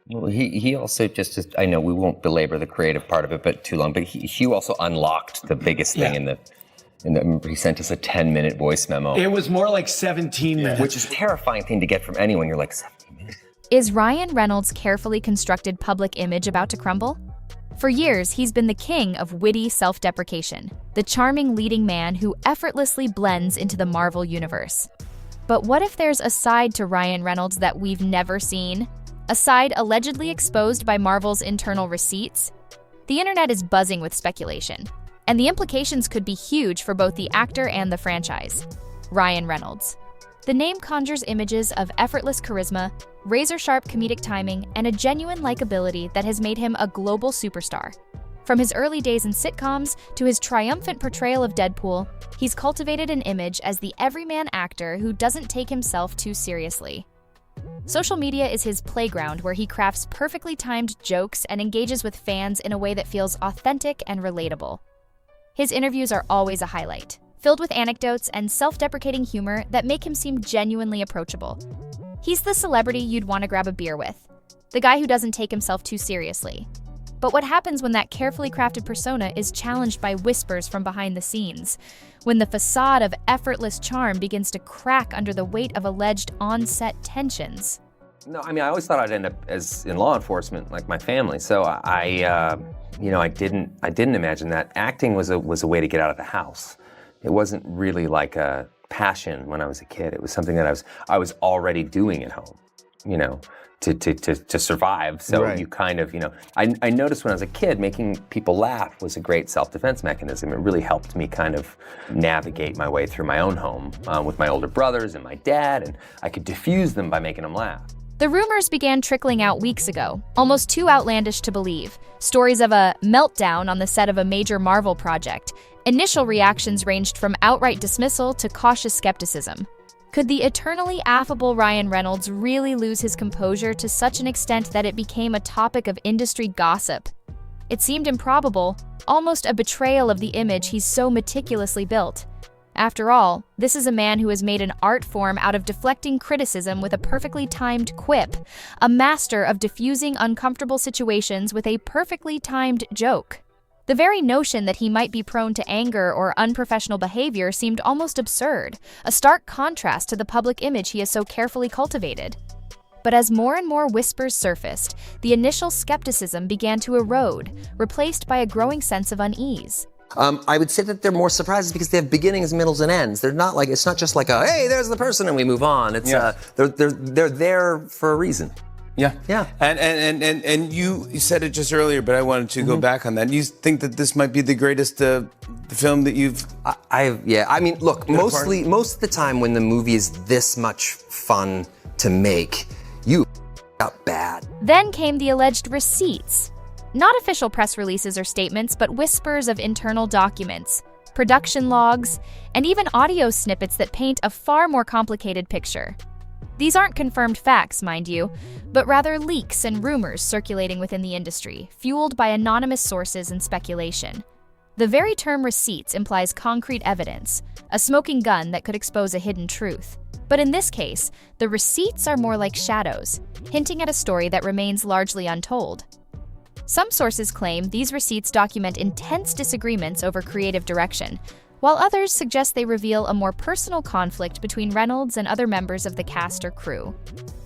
Well, he also I know we won't belabor the creative part of it, but too long. But he also unlocked the biggest thing he sent us a 10-minute voice memo. It was more like 17 minutes. Which is a terrifying thing to get from anyone. You're like, 17 minutes? Is Ryan Reynolds' carefully constructed public image about to crumble? For years, he's been the king of witty self-deprecation, the charming leading man who effortlessly blends into the Marvel universe. But what if there's a side to Ryan Reynolds that we've never seen? A side allegedly exposed by Marvel's internal receipts? The internet is buzzing with speculation, and the implications could be huge for both the actor and the franchise. Ryan Reynolds. The name conjures images of effortless charisma, razor-sharp comedic timing, and a genuine likability that has made him a global superstar. From his early days in sitcoms to his triumphant portrayal of Deadpool, he's cultivated an image as the everyman actor who doesn't take himself too seriously. Social media is his playground where he crafts perfectly timed jokes and engages with fans in a way that feels authentic and relatable. His interviews are always a highlight, filled with anecdotes and self-deprecating humor that make him seem genuinely approachable. He's the celebrity you'd want to grab a beer with, the guy who doesn't take himself too seriously. But what happens when that carefully crafted persona is challenged by whispers from behind the scenes? When the facade of effortless charm begins to crack under the weight of alleged on-set tensions? No, I mean, I always thought I'd end up as in law enforcement, like my family. So I didn't imagine that acting was a way to get out of the house. It wasn't really like a passion when I was a kid. It was something that I was already doing at home, to survive. So Right. you kind of, I noticed when I was a kid, making people laugh was a great self-defense mechanism. It really helped me kind of navigate my way through my own home with my older brothers and my dad, and I could diffuse them by making them laugh. The rumors began trickling out weeks ago, almost too outlandish to believe. Stories of a meltdown on the set of a major Marvel project. Initial reactions ranged from outright dismissal to cautious skepticism. Could the eternally affable Ryan Reynolds really lose his composure to such an extent that it became a topic of industry gossip? It seemed improbable, almost a betrayal of the image he's so meticulously built. After all, this is a man who has made an art form out of deflecting criticism with a perfectly timed quip, a master of diffusing uncomfortable situations with a perfectly timed joke. The very notion that he might be prone to anger or unprofessional behavior seemed almost absurd, a stark contrast to the public image he has so carefully cultivated. But as more and more whispers surfaced, the initial skepticism began to erode, replaced by a growing sense of unease. I would say that they're more surprises because they have beginnings, middles, and ends. They're not like, it's not just like a, hey, there's the person and we move on. It's they're there for a reason. Yeah. Yeah. And you said it just earlier, but I wanted to go back on that. You think that this might be the greatest film that you've... I mean, look, most of the time when the movie is this much fun to make, you up bad. Then came the alleged receipts. Not official press releases or statements, but whispers of internal documents, production logs, and even audio snippets that paint a far more complicated picture. These aren't confirmed facts, mind you, but rather leaks and rumors circulating within the industry, fueled by anonymous sources and speculation. The very term receipts implies concrete evidence, a smoking gun that could expose a hidden truth. But in this case, the receipts are more like shadows, hinting at a story that remains largely untold. Some sources claim these receipts document intense disagreements over creative direction, while others suggest they reveal a more personal conflict between Reynolds and other members of the cast or crew.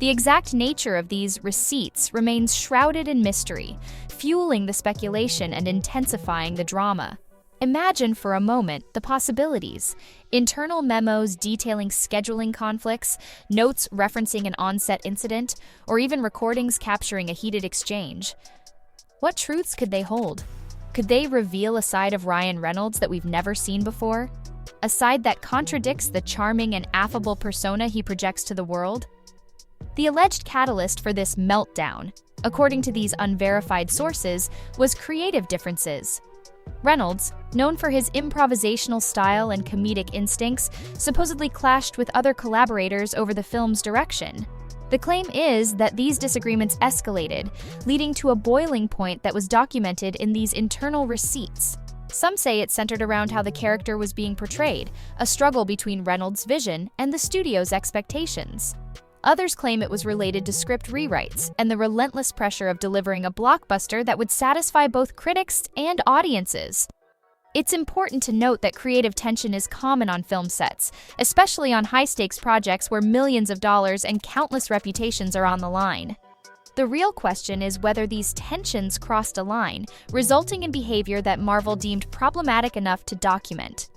The exact nature of these receipts remains shrouded in mystery, fueling the speculation and intensifying the drama. Imagine for a moment the possibilities. Internal memos detailing scheduling conflicts, notes referencing an on-set incident, or even recordings capturing a heated exchange. What truths could they hold? Could they reveal a side of Ryan Reynolds that we've never seen before? A side that contradicts the charming and affable persona he projects to the world? The alleged catalyst for this meltdown, according to these unverified sources, was creative differences. Reynolds, known for his improvisational style and comedic instincts, supposedly clashed with other collaborators over the film's direction. The claim is that these disagreements escalated, leading to a boiling point that was documented in these internal receipts. Some say it centered around how the character was being portrayed, a struggle between Reynolds' vision and the studio's expectations. Others claim it was related to script rewrites and the relentless pressure of delivering a blockbuster that would satisfy both critics and audiences. It's important to note that creative tension is common on film sets, especially on high-stakes projects where millions of dollars and countless reputations are on the line. The real question is whether these tensions crossed a line, resulting in behavior that Marvel deemed problematic enough to document.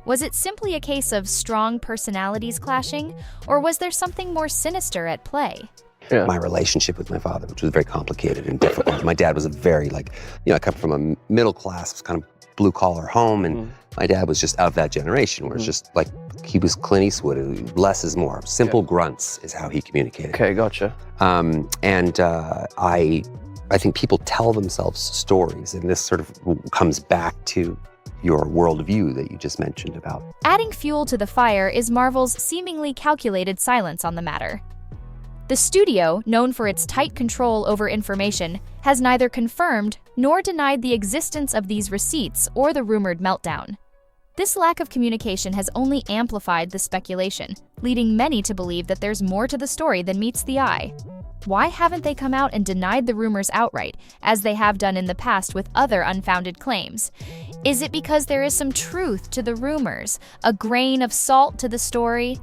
Was it simply a case of strong personalities clashing, or was there something more sinister at play? My relationship with my father, which was very complicated and difficult. My dad was a very, I come from a middle class, kind of blue-collar home, and my dad was just of that generation, where it's just like, he was Clint Eastwood, less is more. Simple grunts is how he communicated. Okay, gotcha. I think people tell themselves stories, and this sort of comes back to your worldview that you just mentioned about. Adding fuel to the fire is Marvel's seemingly calculated silence on the matter. The studio, known for its tight control over information, has neither confirmed nor denied the existence of these receipts or the rumored meltdown. This lack of communication has only amplified the speculation, leading many to believe that there's more to the story than meets the eye. Why haven't they come out and denied the rumors outright, as they have done in the past with other unfounded claims? Is it because there is some truth to the rumors, a grain of salt to the story?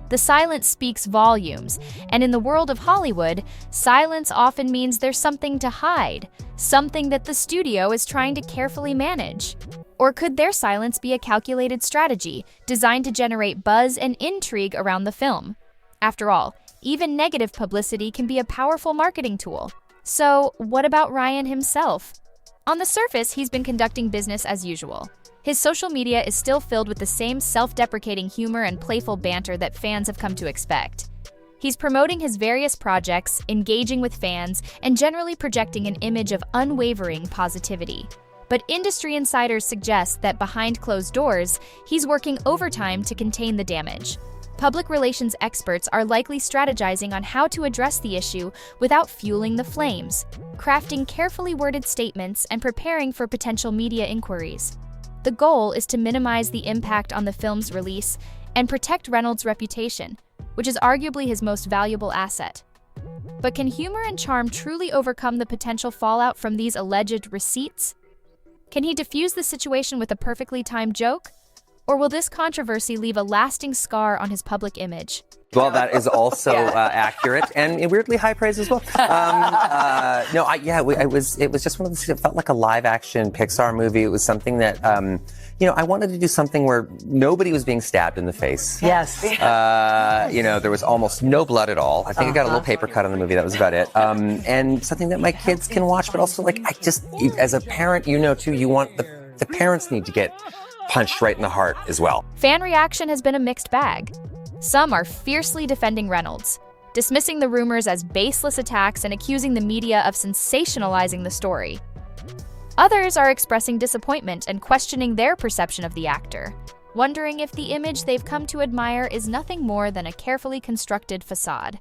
The silence speaks volumes, and in the world of Hollywood, silence often means there's something to hide, something that the studio is trying to carefully manage. Or could their silence be a calculated strategy designed to generate buzz and intrigue around the film? After all, even negative publicity can be a powerful marketing tool. So, what about Ryan himself? On the surface, he's been conducting business as usual. His social media is still filled with the same self-deprecating humor and playful banter that fans have come to expect. He's promoting his various projects, engaging with fans, and generally projecting an image of unwavering positivity. But industry insiders suggest that behind closed doors, he's working overtime to contain the damage. Public relations experts are likely strategizing on how to address the issue without fueling the flames, crafting carefully worded statements and preparing for potential media inquiries. The goal is to minimize the impact on the film's release and protect Reynolds' reputation, which is arguably his most valuable asset. But can humor and charm truly overcome the potential fallout from these alleged receipts? Can he defuse the situation with a perfectly timed joke? Or will this controversy leave a lasting scar on his public image? Well, that is also accurate and weirdly high praise as well. It was just one of those. It felt like a live-action Pixar movie. It was something that, I wanted to do something where nobody was being stabbed in the face. Yes. There was almost no blood at all. I think I got a little paper cut on the movie. That was about it. And something that my kids can watch, but also as a parent, too, you want the parents need to get punched right in the heart as well. Fan reaction has been a mixed bag. Some are fiercely defending Reynolds, dismissing the rumors as baseless attacks and accusing the media of sensationalizing the story. Others are expressing disappointment and questioning their perception of the actor, wondering if the image they've come to admire is nothing more than a carefully constructed facade.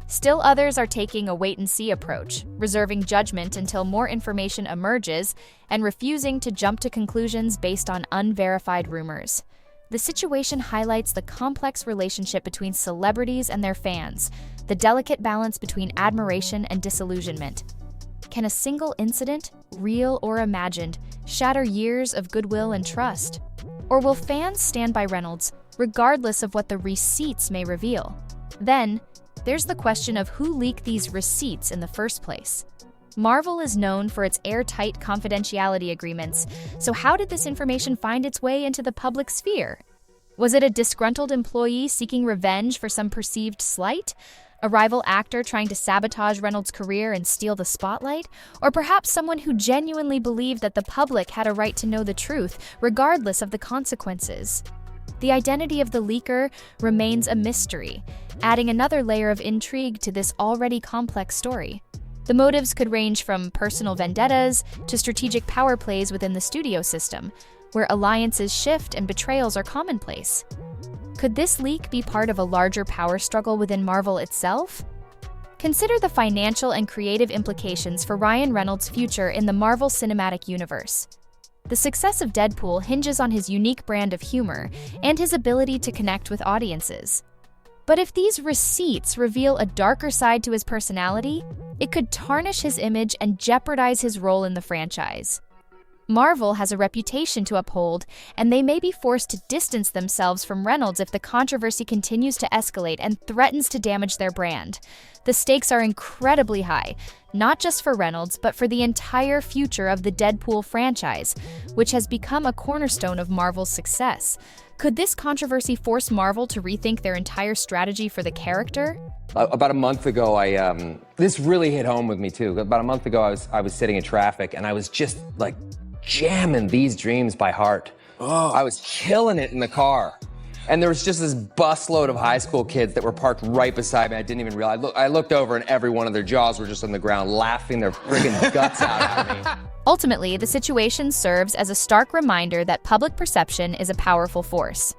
Still others are taking a wait-and-see approach, reserving judgment until more information emerges and refusing to jump to conclusions based on unverified rumors. The situation highlights the complex relationship between celebrities and their fans, the delicate balance between admiration and disillusionment. Can a single incident, real or imagined, shatter years of goodwill and trust? Or will fans stand by Reynolds, regardless of what the receipts may reveal? Then, there's the question of who leaked these receipts in the first place. Marvel is known for its airtight confidentiality agreements, so how did this information find its way into the public sphere? Was it a disgruntled employee seeking revenge for some perceived slight? A rival actor trying to sabotage Reynolds' career and steal the spotlight? Or perhaps someone who genuinely believed that the public had a right to know the truth, regardless of the consequences? The identity of the leaker remains a mystery, adding another layer of intrigue to this already complex story. The motives could range from personal vendettas to strategic power plays within the studio system, where alliances shift and betrayals are commonplace. Could this leak be part of a larger power struggle within Marvel itself? Consider the financial and creative implications for Ryan Reynolds' future in the Marvel Cinematic Universe. The success of Deadpool hinges on his unique brand of humor and his ability to connect with audiences. But if these receipts reveal a darker side to his personality, it could tarnish his image and jeopardize his role in the franchise. Marvel has a reputation to uphold, and they may be forced to distance themselves from Reynolds if the controversy continues to escalate and threatens to damage their brand. The stakes are incredibly high, not just for Reynolds, but for the entire future of the Deadpool franchise, which has become a cornerstone of Marvel's success. Could this controversy force Marvel to rethink their entire strategy for the character? About a month ago, this really hit home with me too. About a month ago, I was sitting in traffic and I was just like jamming These Dreams by heart. I was killing it in the car. And there was just this busload of high school kids that were parked right beside me. I didn't even realize. I looked over and every one of their jaws were just on the ground laughing their friggin' guts out at me. Ultimately, the situation serves as a stark reminder that public perception is a powerful force.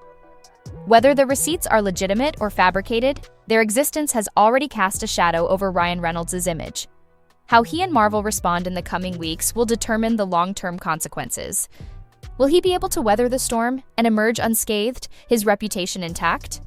Whether the receipts are legitimate or fabricated, their existence has already cast a shadow over Ryan Reynolds' image. How he and Marvel respond in the coming weeks will determine the long-term consequences. Will he be able to weather the storm and emerge unscathed, his reputation intact?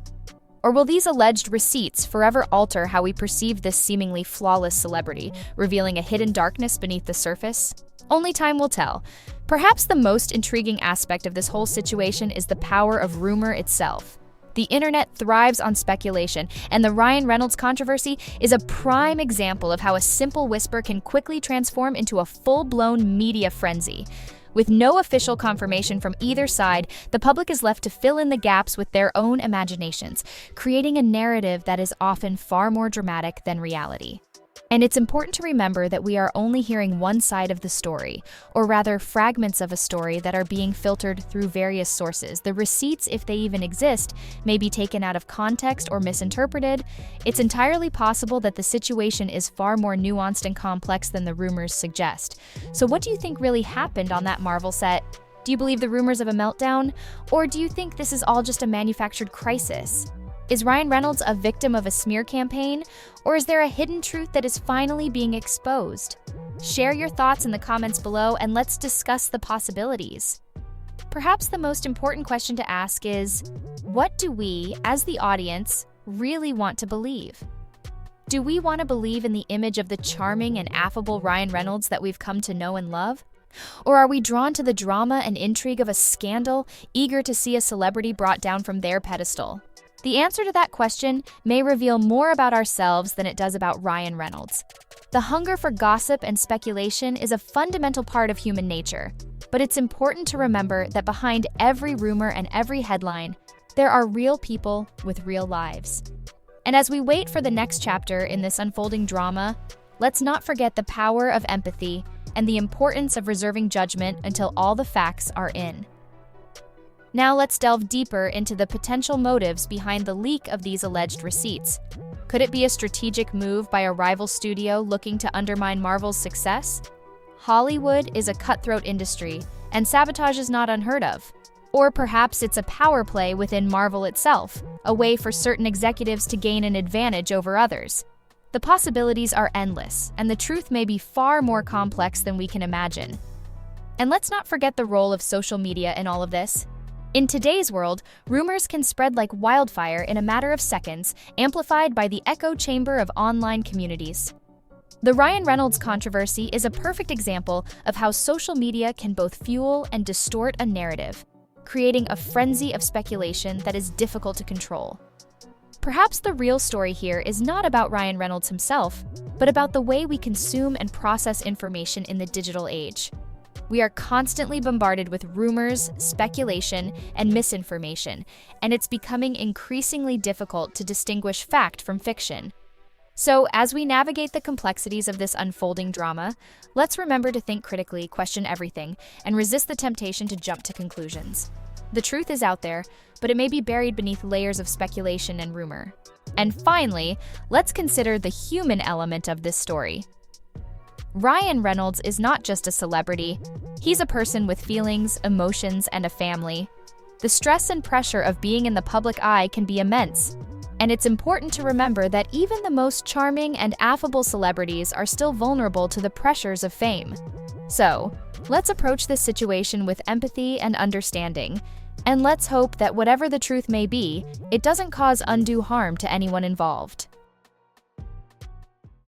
Or will these alleged receipts forever alter how we perceive this seemingly flawless celebrity, revealing a hidden darkness beneath the surface? Only time will tell. Perhaps the most intriguing aspect of this whole situation is the power of rumor itself. The internet thrives on speculation, and the Ryan Reynolds controversy is a prime example of how a simple whisper can quickly transform into a full-blown media frenzy. With no official confirmation from either side, the public is left to fill in the gaps with their own imaginations, creating a narrative that is often far more dramatic than reality. And it's important to remember that we are only hearing one side of the story, or rather fragments of a story that are being filtered through various sources. The receipts, if they even exist, may be taken out of context or misinterpreted. It's entirely possible that the situation is far more nuanced and complex than the rumors suggest. So what do you think really happened on that Marvel set? Do you believe the rumors of a meltdown? Or do you think this is all just a manufactured crisis? Is Ryan Reynolds a victim of a smear campaign, or is there a hidden truth that is finally being exposed? Share your thoughts in the comments below and let's discuss the possibilities. Perhaps the most important question to ask is, what do we, as the audience, really want to believe? Do we want to believe in the image of the charming and affable Ryan Reynolds that we've come to know and love? Or are we drawn to the drama and intrigue of a scandal, eager to see a celebrity brought down from their pedestal? The answer to that question may reveal more about ourselves than it does about Ryan Reynolds. The hunger for gossip and speculation is a fundamental part of human nature, but it's important to remember that behind every rumor and every headline, there are real people with real lives. And as we wait for the next chapter in this unfolding drama, let's not forget the power of empathy and the importance of reserving judgment until all the facts are in. Now let's delve deeper into the potential motives behind the leak of these alleged receipts. Could it be a strategic move by a rival studio looking to undermine Marvel's success? Hollywood is a cutthroat industry, and sabotage is not unheard of. Or perhaps it's a power play within Marvel itself, a way for certain executives to gain an advantage over others. The possibilities are endless, and the truth may be far more complex than we can imagine. And let's not forget the role of social media in all of this. In today's world, rumors can spread like wildfire in a matter of seconds, amplified by the echo chamber of online communities. The Ryan Reynolds controversy is a perfect example of how social media can both fuel and distort a narrative, creating a frenzy of speculation that is difficult to control. Perhaps the real story here is not about Ryan Reynolds himself, but about the way we consume and process information in the digital age. We are constantly bombarded with rumors, speculation, and misinformation, and it's becoming increasingly difficult to distinguish fact from fiction. So, as we navigate the complexities of this unfolding drama, let's remember to think critically, question everything, and resist the temptation to jump to conclusions. The truth is out there, but it may be buried beneath layers of speculation and rumor. And finally, let's consider the human element of this story. Ryan Reynolds is not just a celebrity. He's a person with feelings, emotions, and a family. The stress and pressure of being in the public eye can be immense, and it's important to remember that even the most charming and affable celebrities are still vulnerable to the pressures of fame. So, let's approach this situation with empathy and understanding, And let's hope that whatever the truth may be, it doesn't cause undue harm to anyone involved.